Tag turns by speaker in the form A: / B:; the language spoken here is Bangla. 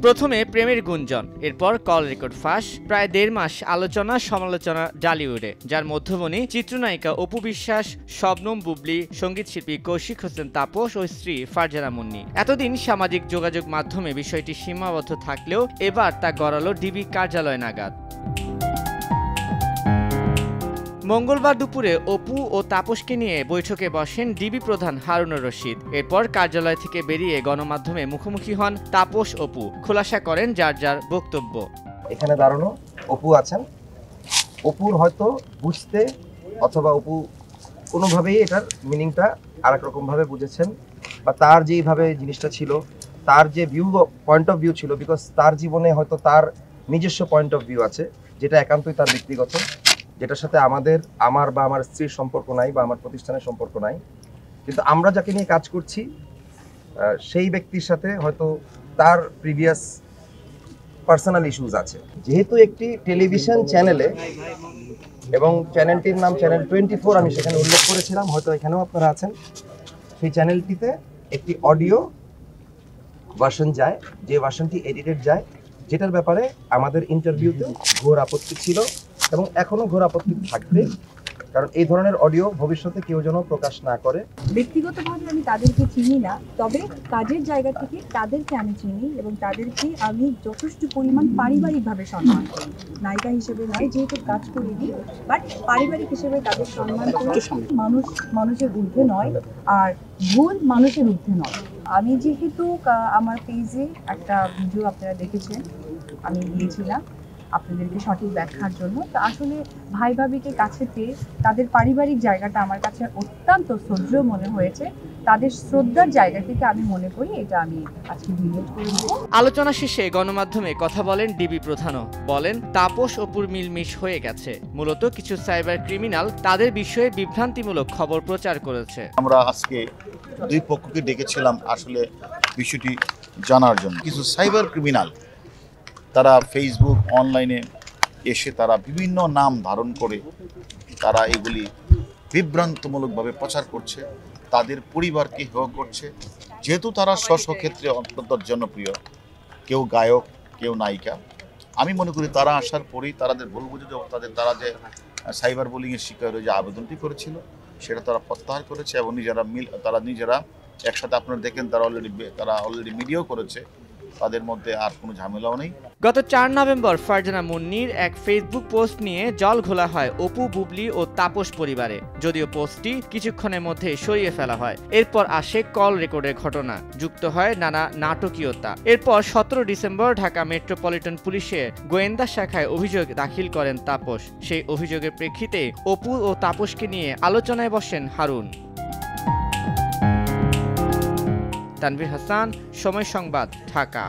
A: প্রথমে প্রেমের গুঞ্জন, এরপর কল রেকর্ড ফাঁস, প্রায় 1.5 মাস আলোচনা সমালোচনা ডালিউডে, যার মধ্যমণি চিত্রনায়িকা অপু বিশ্বাস, শবনম বুবলি, সঙ্গীতশিল্পী কৌশিক হোসেন তাপস ও স্ত্রী ফারজানা মুন্নি। এতদিন সামাজিক যোগাযোগ মাধ্যমে বিষয়টি সীমাবদ্ধ থাকলেও এবার তা গড়ালো ডিবি কার্যালয় নাগাদ। মঙ্গলবার দুপুরে অপু ও তাপসকে নিয়ে বৈঠকে বসেন ডিবি প্রধান হারুনুর রশিদ। এরপর কার্যালয় থেকে বেরিয়ে গণমাধ্যমে মুখোমুখি হন তাপস অপু, খোলাসা করেন যার যার বক্তব্য।
B: এখানে দাঁড়ানো অপু আছেন, অপুর হয়তো বুঝতে অথবা অপু কোনোভাবেই এটার মিনিংটা আর এক রকমভাবে বুঝেছেন, বা তার যেইভাবে জিনিসটা ছিল, তার যে পয়েন্ট অফ ভিউ ছিল, বিকজ তার জীবনে হয়তো তার নিজস্ব পয়েন্ট অফ ভিউ আছে, যেটা একান্তই তার ব্যক্তিগত, যেটার সাথে আমার বা আমার স্ত্রীর সম্পর্ক নাই বা আমার প্রতিষ্ঠানের সম্পর্ক নাই। কিন্তু আমরা যাকে নিয়ে কাজ করছি সেই ব্যক্তির সাথে হয়তো তার প্রিভিয়াস পার্সোনাল ইস্যুজ আছে। যেহেতু একটি টেলিভিশন চ্যানেলে, এবং চ্যানেলটির নাম চ্যানেল 24, আমি সেখানে উল্লেখ করেছিলাম, হয়তো এখানেও আপনারা আছেন, সেই চ্যানেলটিতে একটি অডিও ভার্সন যায়, যে ভার্সনটি এডিটেড যায়, যেটার ব্যাপারে আমাদের ইন্টারভিউতেও ঘোর আপত্তি ছিল এবং এখনো ঘোর আপত্তি থাকবে, কারণ এই ধরনের অডিও ভবিষ্যতে কেউ যেন প্রকাশ না করে।
C: ব্যক্তিগতভাবে আমি তাদেরকে চিনি না, তবে কাজের জায়গা থেকে তাদেরকে আমি চিনি এবং তাদেরকে আমি যথেষ্ট পরিমাণ পারিবারিকভাবে সম্মান করি। নায়িকা হিসেবে নয়, যেহেতু কাজ করিনি, বাট পারিবারিক হিসেবে তাদের সম্মান করি। মানুষ মানুষের ঊর্ধ্বে নয়, আর ভুল মানুষের ঊর্ধ্বে নয়। আমি যেহেতু আমার পেজে একটা ভিডিও আপনারা দেখেছেন, আমি দিয়েছিলাম আপনাদেরকে সঠিক ব্যাখ্যার জন্য, তো আসলে ভাই ভাবিকে কাছে পেয়ে তাদের পারিবারিক জায়গাটা আমার কাছে অত্যন্ত শ্রদ্ধেয় মনে হয়েছে। তাদের শ্রদ্ধার জায়গা থেকে আমি মনে করি এটা আমি আজকে ডিলিট করে দেব।
A: আলোচনা শেষে গণমাধ্যমে কথা বলেন ডিবি প্রধানও, বলেন তাপস অপুর মিলমিশ হয়ে গেছে, মূলত কিছু সাইবার ক্রিমিনাল তাদের বিষয়ে বিভ্রান্তিমূলক খবর প্রচার করেছে।
D: আমরা আজকে দুই পক্ষকে ডেকেছিলাম আসলে বিষয়টি জানার জন্য। কিছু সাইবার ক্রিমিনাল তারা ফেসবুক অনলাইনে এসে তারা বিভিন্ন নাম ধারণ করে তারা এগুলি বিভ্রান্তমূলকভাবে প্রচার করছে, তাদের পরিবারকে হেয় করছে। যেহেতু তারা স্ব ক্ষেত্রে অত্যন্ত জনপ্রিয়, কেউ গায়ক, কেউ নায়িকা, আমি মনে করি তারা আসার পরেই তাদের ভুল বুঝে তারা যে সাইবার বুলিংয়ের শিকার হয়ে যে আবেদনটি করেছিল সেটা তারা প্রত্যাহার করেছে এবং তারা নিজেরা একসাথে আপনারা দেখেন তারা অলরেডি মিডিয়াও করেছে, তাদের মধ্যে আর কোনো ঝামেলাও নেই।
A: গত 4 নভেম্বর ফারজানা মুন্নির এক ফেসবুক পোস্ট নিয়ে জল ঘোলা হয় অপু, বুবলি ও তাপস পরিবারে, যদিও পোস্টটি কিছুক্ষণের মধ্যে সরিয়ে ফেলা হয়। এরপর আসে কল রেকর্ডের ঘটনা, যুক্ত হয় নানা নাটকীয়তা। এরপর 17 ডিসেম্বর ঢাকা মেট্রোপলিটন পুলিশের গোয়েন্দা শাখায় অভিযোগ দাখিল করেন তাপস। সেই অভিযোগের প্রেক্ষিতে অপু ও তাপসকে নিয়ে আলোচনায় বসেন হারুন। তানভীর হাসান, সময় সংবাদ, ঢাকা।